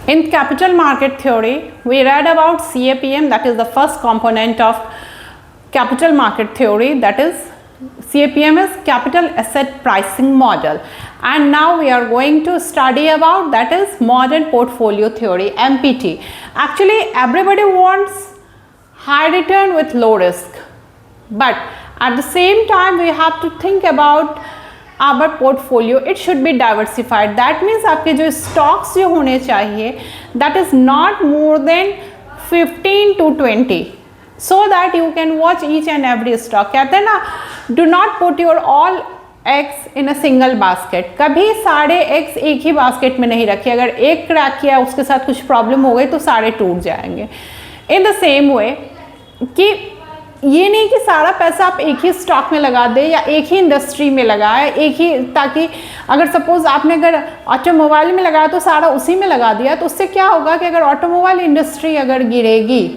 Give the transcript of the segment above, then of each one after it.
In capital market theory, we read about CAPM, that is the first component of capital market theory, that is CAPM is capital asset pricing model. And now we are going to study about, that is modern portfolio theory, MPT. Actually everybody wants high return with low risk, but at the same time we have to think about our portfolio, it should be diversified. That means आपके जो stocks जो होने चाहिए, that is not more than 15 to 20, so that you can watch each and every stock. कहते हैं ना, do not put your all eggs in a single basket. कभी सारे eggs एक ही basket में नहीं रखिए. अगर एक क्रैक किया उसके साथ कुछ प्रॉब्लम हो गई तो सारे टूट जाएंगे. In the same way कि ये नहीं कि सारा पैसा आप एक ही स्टॉक में लगा दें या एक ही इंडस्ट्री में लगाए, एक ही, ताकि अगर सपोज आपने अगर ऑटोमोबाइल में लगाया तो सारा उसी में लगा दिया, तो उससे क्या होगा कि अगर ऑटोमोबाइल इंडस्ट्री अगर गिरेगी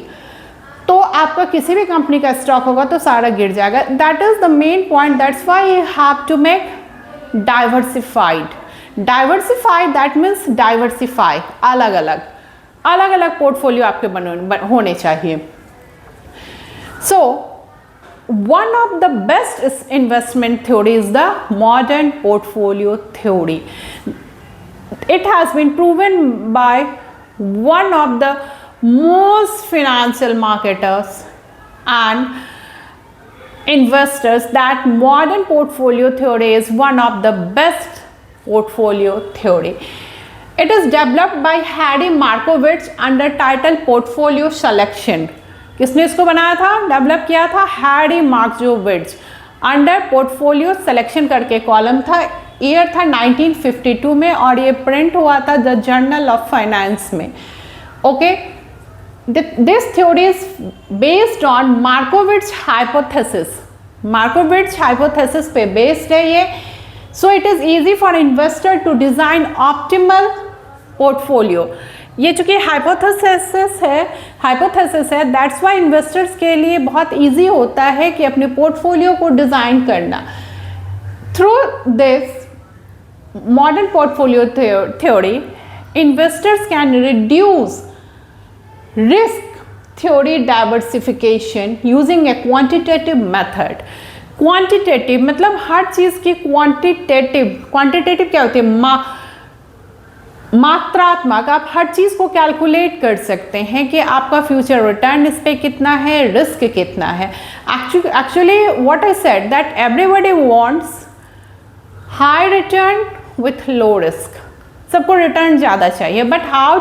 तो आपका किसी भी कंपनी का स्टॉक होगा तो सारा गिर जाएगा. That is the main point. That's why you have to make diversified. Diversified that means diversify, अलग अलग पोर्टफोलियो आपके होने चाहिए. So one of the best investment theory is the modern portfolio theory. It has been proven by one of the most financial marketers and investors that modern portfolio theory is one of the best portfolio theory. It is developed by Harry Markowitz under title Portfolio Selection. किसने इसको बनाया था, develop किया था? Harry Markowitz. Under portfolio selection करके column था. Year था 1952 में और ये प्रिंट हुआ था द जर्नल ऑफ फाइनेंस में. Okay, this theory is based on Markowitz hypothesis. Markowitz hypothesis पे बेस्ड है ये. So it is easy for investor to design optimal portfolio. ये चूँकि हाइपोथेसिस है, दैट्स वाई इन्वेस्टर्स के लिए बहुत इजी होता है कि अपने पोर्टफोलियो को डिज़ाइन करना. Through this modern portfolio theory, investors can reduce risk theory diversification using A quantitative method. Quantitative मतलब हर चीज़ की क्वांटिटेटिव क्या होती है? मात्रात्मक. आप हर चीज़ को कैलकुलेट कर सकते हैं कि आपका फ्यूचर रिटर्न इस पे कितना है, रिस्क कितना है. Actually what I said that everybody wants high return with low risk. सबको रिटर्न ज़्यादा चाहिए, but how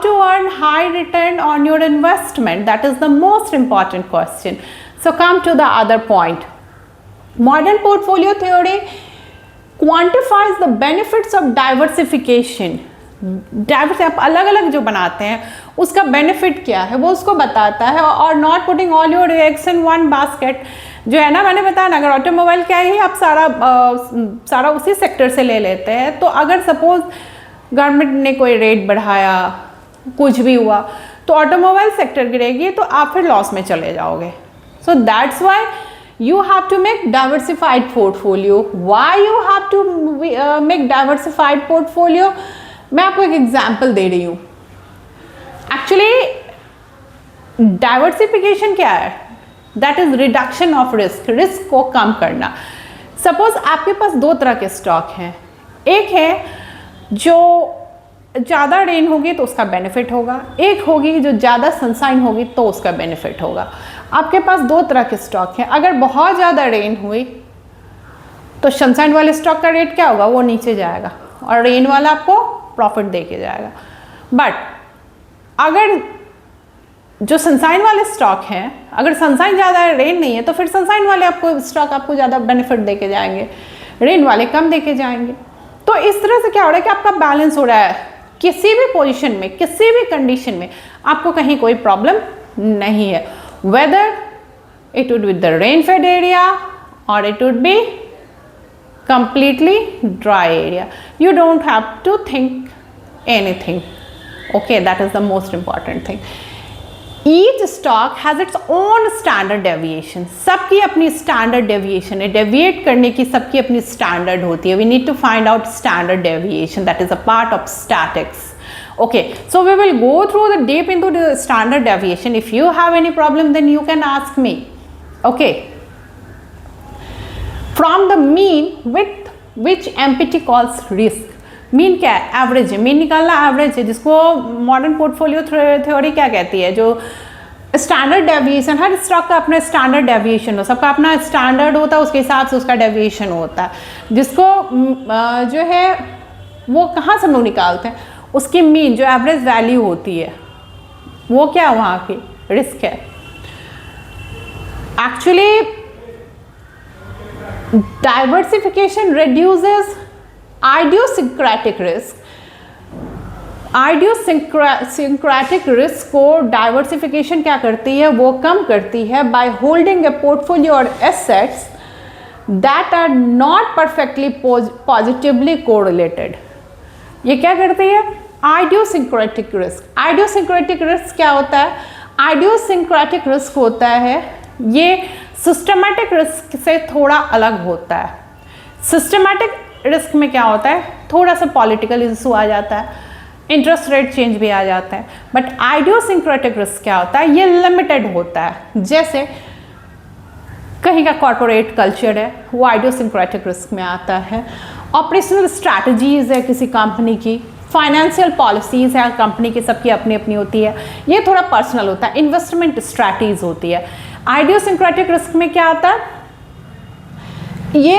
to earn high return on your investment, that is the most important question. So come to the other point. Modern portfolio theory quantifies the benefits of diversification. आप अलग अलग जो बनाते हैं उसका बेनिफिट क्या है वो उसको बताता है. और not putting all your eggs in one basket. जो है ना, मैंने बताया ना, अगर ऑटोमोबाइल क्या ही आप सारा उसी सेक्टर से ले लेते हैं, तो अगर सपोज गवर्नमेंट ने कोई रेट बढ़ाया, कुछ भी हुआ, तो ऑटोमोबाइल सेक्टर गिरेगी तो आप फिर लॉस में चले जाओगे. So that's why you have to make diversified portfolio. Why you have to make diversified portfolio? मैं आपको एक एग्जाम्पल दे रही हूँ. एक्चुअली डाइवर्सिफिकेशन क्या है? That is reduction of risk. Risk को कम करना. सपोज आपके पास दो तरह के स्टॉक हैं. एक है जो ज़्यादा रेन होगी तो उसका बेनिफिट होगा, एक होगी जो ज़्यादा सनशाइन होगी तो उसका बेनिफिट होगा. आपके पास दो तरह के स्टॉक हैं. अगर बहुत ज़्यादा रेन हुई तो सनशाइन वाले स्टॉक का रेट क्या होगा? वो नीचे जाएगा और रेन वाला आपको प्रॉफिट दे के जाएगा. बट अगर जो सनशाइन वाले स्टॉक हैं, अगर सनशाइन ज़्यादा है, रेन नहीं है, तो फिर सनशाइन वाले स्टॉक आपको ज़्यादा बेनिफिट दे के जाएंगे, रेन वाले कम दे के जाएंगे. तो इस तरह से क्या हो रहा है कि आपका बैलेंस हो रहा है. किसी भी पोजीशन में, किसी भी कंडीशन में आपको कहीं कोई प्रॉब्लम नहीं है. whether it would be the rain-fed area or it would be completely dry area. You don't have to think anything. Okay, that is the most important thing. Each stock has its own standard deviation, सबकी अपनी standard deviation है, deviate करने की सबकी अपनी standard होती है. We need to find out standard deviation, that is a part of statics. Okay, so we will go through the deep into the standard deviation. If you have any problem, then you can ask me. Okay. From the mean with which MPT calls risk. Mean क्या है? Average है. Mean निकालना average है, जिसको modern portfolio theory क्या कहती है? जो स्टैंडर्ड डेविएशन, हर स्टॉक का अपना स्टैंडर्ड डेविएशन हो, सबका अपना स्टैंडर्ड होता है, उसके हिसाब से उसका डेविएशन होता है, जिसको जो है वो कहाँ से हम लोग निकालते हैं? उसकी मीन जो एवरेज वैल्यू होती है वो क्या वहाँ की रिस्क है. Actually diversification reduces idiosyncratic risk. Idiosyncratic risk को डाइवर्सिफिकेशन क्या करती है? वो कम करती है बाय होल्डिंग ए पोर्टफोलियो और assets that are not perfectly positively correlated. ये क्या करती है? Idiosyncratic risk. आइडियोसिंक्रेटिक रिस्क क्या होता है? आइडियोसिंक्रेटिक रिस्क होता है, ये सिस्टमैटिक रिस्क से थोड़ा अलग होता है. सिस्टमैटिक रिस्क में क्या होता है? थोड़ा सा पॉलिटिकल इशू आ जाता है, इंटरेस्ट रेट चेंज भी आ जाता है. बट आइडियोसिंक्रेटिक रिस्क क्या होता है? ये लिमिटेड होता है. जैसे कहीं का कॉर्पोरेट कल्चर है, वो आइडियोसिंक्रेटिक रिस्क में आता है. ऑपरेशनल स्ट्रैटेजीज है किसी कंपनी की, फाइनेंशियल पॉलिसीज है कंपनी की, सबकी अपनी अपनी होती है, ये थोड़ा पर्सनल होता है. इन्वेस्टमेंट स्ट्रैटेजीज होती है. आइडियोसिंक्रेटिक रिस्क में क्या आता है? ये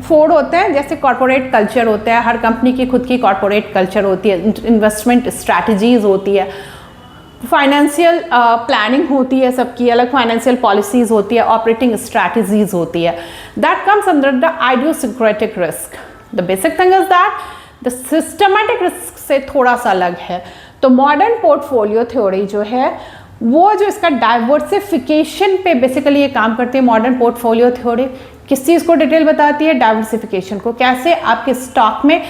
4 होते हैं. जैसे कॉर्पोरेट कल्चर होता है, हर कंपनी की खुद की कॉर्पोरेट कल्चर होती है, इन्वेस्टमेंट स्ट्रैटेजीज होती है, फाइनेंशियल प्लानिंग होती है, सबकी अलग फाइनेंशियल पॉलिसीज होती है, ऑपरेटिंग स्ट्रैटेजीज होती है. That comes under the idiosyncratic risk. The basic thing is that the systematic risk से थोड़ा सा अलग है. तो मॉडर्न पोर्टफोलियो थ्योरी जो है वो जो इसका डाइवर्सिफिकेशन पे बेसिकली ये काम करती है. मॉडर्न पोर्टफोलियो थ्योरी किस चीज़ को डिटेल बताती है? डाइवर्सिफिकेशन को. कैसे आपके स्टॉक में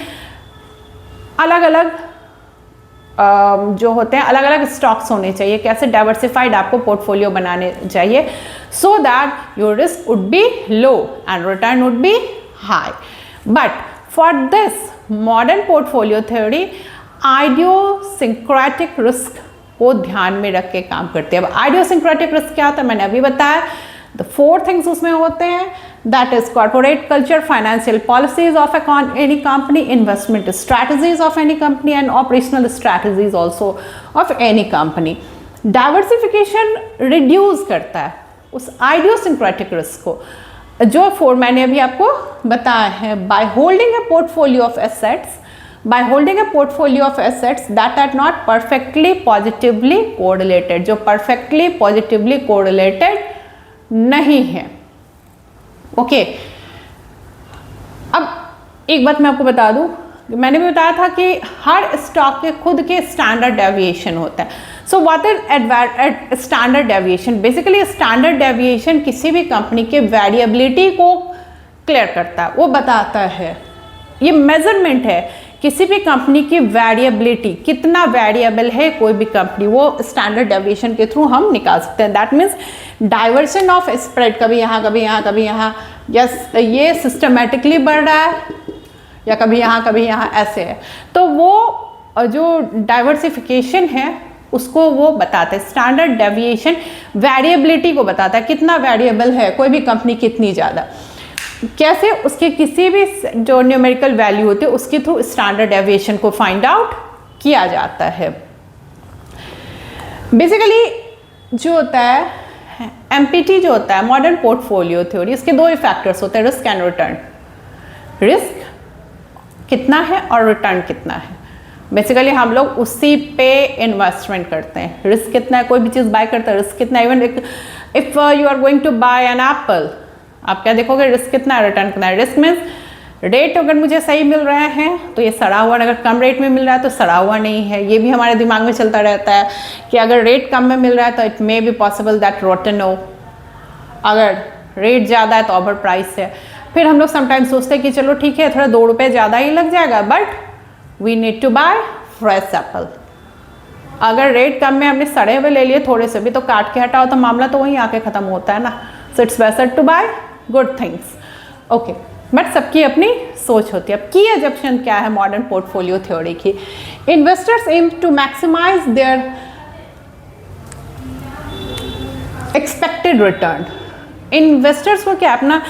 अलग अलग जो होते हैं, अलग अलग स्टॉक्स होने चाहिए, कैसे डाइवर्सिफाइड आपको पोर्टफोलियो बनाने चाहिए, so that your risk would be low and return would be high. But for this modern portfolio theory idiosyncratic risk को ध्यान में रख के काम करते हैं. अब आइडियोसिंक्रेटिक रिस्क क्या होता है? मैंने अभी बताया. द 4 थिंग्स उसमें होते हैं, that is corporate culture, financial policies of any company, investment strategies of any company and operational strategies also of any company. Diversification reduce करता है उस आइडियोसिंक्रेटिक रिस्क को, जो 4 मैंने अभी आपको बताया है. By holding a portfolio of assets, by holding a portfolio of assets that are not perfectly positively correlated, जो perfectly positively correlated नहीं है. ओके, अब एक बात मैं आपको बता दूं, मैंने भी बताया था कि हर स्टॉक के खुद के स्टैंडर्ड डेविएशन होता है. So what is standard deviation? Basically standard deviation किसी भी कंपनी के वेरिएबिलिटी को क्लियर करता है, वो बताता है. ये मेजरमेंट है किसी भी कंपनी की वेरिएबिलिटी, कितना वेरिएबल है कोई भी कंपनी, वो स्टैंडर्ड डेविएशन के थ्रू हम निकाल सकते हैं. That means diversion of spread, कभी यहाँ कभी यहाँ कभी यहाँ, यस ये सिस्टमेटिकली बढ़ रहा है, या कभी यहाँ ऐसे है. तो वो जो डाइवर्सिफिकेशन है उसको वो बताता है. स्टैंडर्ड डेविएशन वेरिएबिलिटी को बताता है, कितना वेरिएबल है कोई भी कंपनी, कितनी ज़्यादा. कैसे? उसके किसी भी जो न्यूमेरिकल वैल्यू होती है उसके थ्रू स्टैंडर्ड डेविएशन को फाइंड आउट किया जाता है. बेसिकली जो होता है एमपीटी जो होता है मॉडर्न पोर्टफोलियो थ्योरी, इसके 2 ही फैक्टर्स होते हैं, रिस्क एंड रिटर्न. रिस्क कितना है और रिटर्न कितना है. बेसिकली हम लोग उसी पे इन्वेस्टमेंट करते हैं. रिस्क कितना है, कोई भी चीज़ बाय करता है, रिस्क कितना है. Even if you are going to buy an apple, आप क्या देखोगे? रिस्क कितना है, रिटर्न कितना है. रिस्क मीन्स रेट अगर मुझे सही मिल रहा है तो ये सड़ा हुआ, अगर कम रेट में मिल रहा है तो सड़ा हुआ नहीं है. ये भी हमारे दिमाग में चलता रहता है कि अगर रेट कम में मिल रहा है तो it may be possible that rotten हो, अगर रेट ज़्यादा है तो ओवर प्राइस है. फिर हम लोग समटाइम्स सोचते हैं कि चलो ठीक है थोड़ा 2 रुपये ज़्यादा ही लग जाएगा, but we need to buy fresh apple. अगर रेट कम में हमने सड़े हुए ले लिए थोड़े से भी, तो काट के हटाओ तो मामला तो वहीं आके ख़त्म होता है ना. So it's better to buy good things. Okay, but सबकी अपनी सोच होती है. अब की एजम्पशन क्या है मॉडर्न पोर्टफोलियो थ्योरी की? Investors aim to maximize their expected return. Investors को क्या, अपना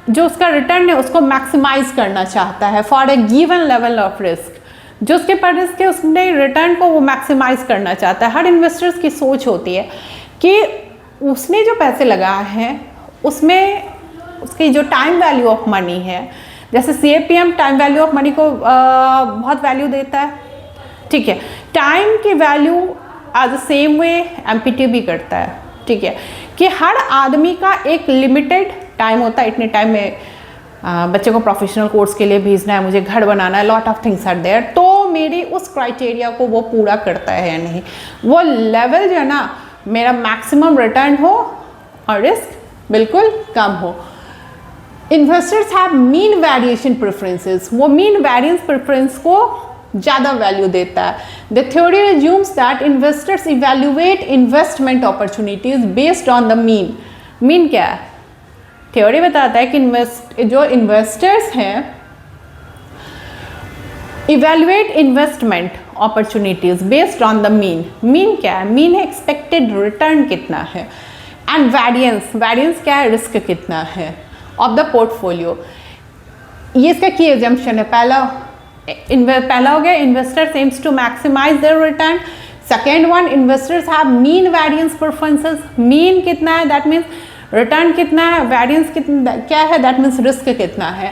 जो उसका रिटर्न है उसको मैक्सिमाइज करना चाहता है for a given level of risk. जो उसके पर रिस्क है उसने रिटर्न को वो मैक्सिमाइज करना चाहता है. हर इन्वेस्टर्स की सोच होती है कि उसने जो पैसे लगाए हैं उसमें उसकी जो टाइम वैल्यू ऑफ मनी है, जैसे CAPM time value of money को बहुत वैल्यू देता है. ठीक है, टाइम की value as the same way MPT भी करता है. ठीक है, कि हर आदमी का एक लिमिटेड टाइम होता है. इतने टाइम में बच्चे को प्रोफेशनल कोर्स के लिए भेजना है, मुझे घर बनाना है, lot of things are there. तो मेरी उस क्राइटेरिया को वो पूरा करता है या नहीं, वो लेवल जो है ना मेरा मैक्सिमम रिटर्न हो और रिस्क बिल्कुल कम हो. Investors have mean variation preferences. वो मीन वेरिएंस प्रेफरेंस को ज़्यादा वैल्यू देता है. The theory assumes that investors evaluate investment opportunities based on the mean. Mean क्या है? थ्योरी बताता है कि जो इन्वेस्टर्स हैं evaluate investment opportunities based on the mean. Mean क्या है? मीन है एक्सपेक्टेड रिटर्न कितना है, एंड वेरिएंस, वेरिएंस क्या है? रिस्क कितना है ऑफ द पोर्टफोलियो. ये इसका की एजम्पशन है. पहला हो गया investors aims to maximize their return. Second one, investors have mean variance preferences. Mean कितना है दैट मीन्स रिटर्न कितना है, वेरिएंस कितना क्या है दैट मीन्स रिस्क कितना है.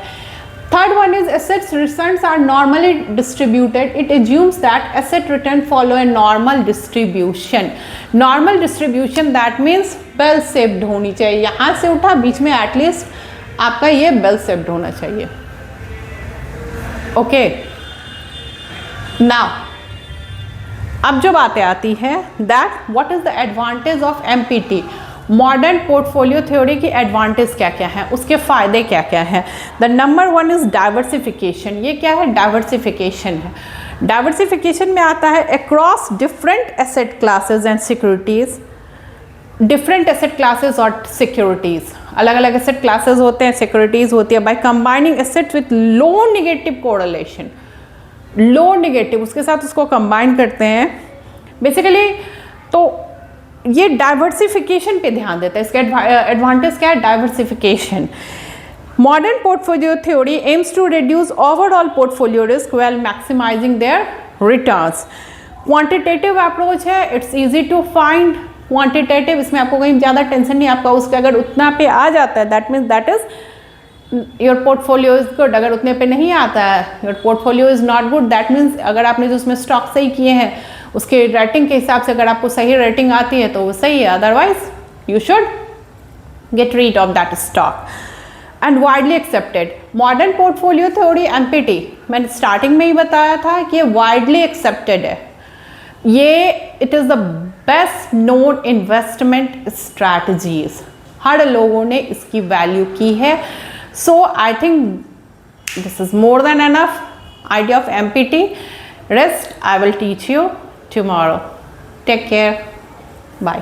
Third one is assets returns are normally distributed. It assumes that asset return follow a normal distribution. Normal distribution that means well shaped होनी चाहिए. यहाँ से उठा बीच में एटलीस्ट आपका ये वेल शेप्ड होना चाहिए. ओके, नाउ अब जो बातें आती है that what is the advantage of MPT. Modern portfolio theory की एडवांटेज क्या क्या हैं, उसके फ़ायदे क्या क्या हैं. The number one is diversification. ये क्या है? डाइवर्सिफिकेशन है. डाइवर्सिफिकेशन में आता है across different asset classes and securities. Different asset classes और सिक्योरिटीज़, अलग अलग एसेट क्लासेस होते हैं, सिक्योरिटीज़ होती है. By combining asset with low negative correlation. Low negative उसके साथ उसको कंबाइन करते हैं बेसिकली. तो ये डाइवर्सिफिकेशन पे ध्यान देता है. इसका एडवांटेज क्या है? Diversification. Modern portfolio theory aims to reduce overall portfolio risk well maximising their returns. Quantitative approach है. It's easy to find. Quantitative, इसमें आपको कहीं ज़्यादा टेंशन नहीं. आपका उसके अगर उतना पे आ जाता है that means that is your portfolio is good. अगर उतने पे नहीं आता है your portfolio is not good. That means अगर आपने जो उसमें स्टॉक सही किए हैं उसके रेटिंग के हिसाब से अगर आपको सही रेटिंग आती है तो वो सही है. Otherwise you should get rid of that stock. And widely accepted. Modern portfolio theory MPT मैंने स्टार्टिंग में ही बताया था कि ये वाइडली एक्सेप्टेड है. ये it is the best known investment strategies. हर लोगों ने इसकी वैल्यू की है. So I think this is more than enough idea of MPT. Rest I will teach you tomorrow. Take care. Bye.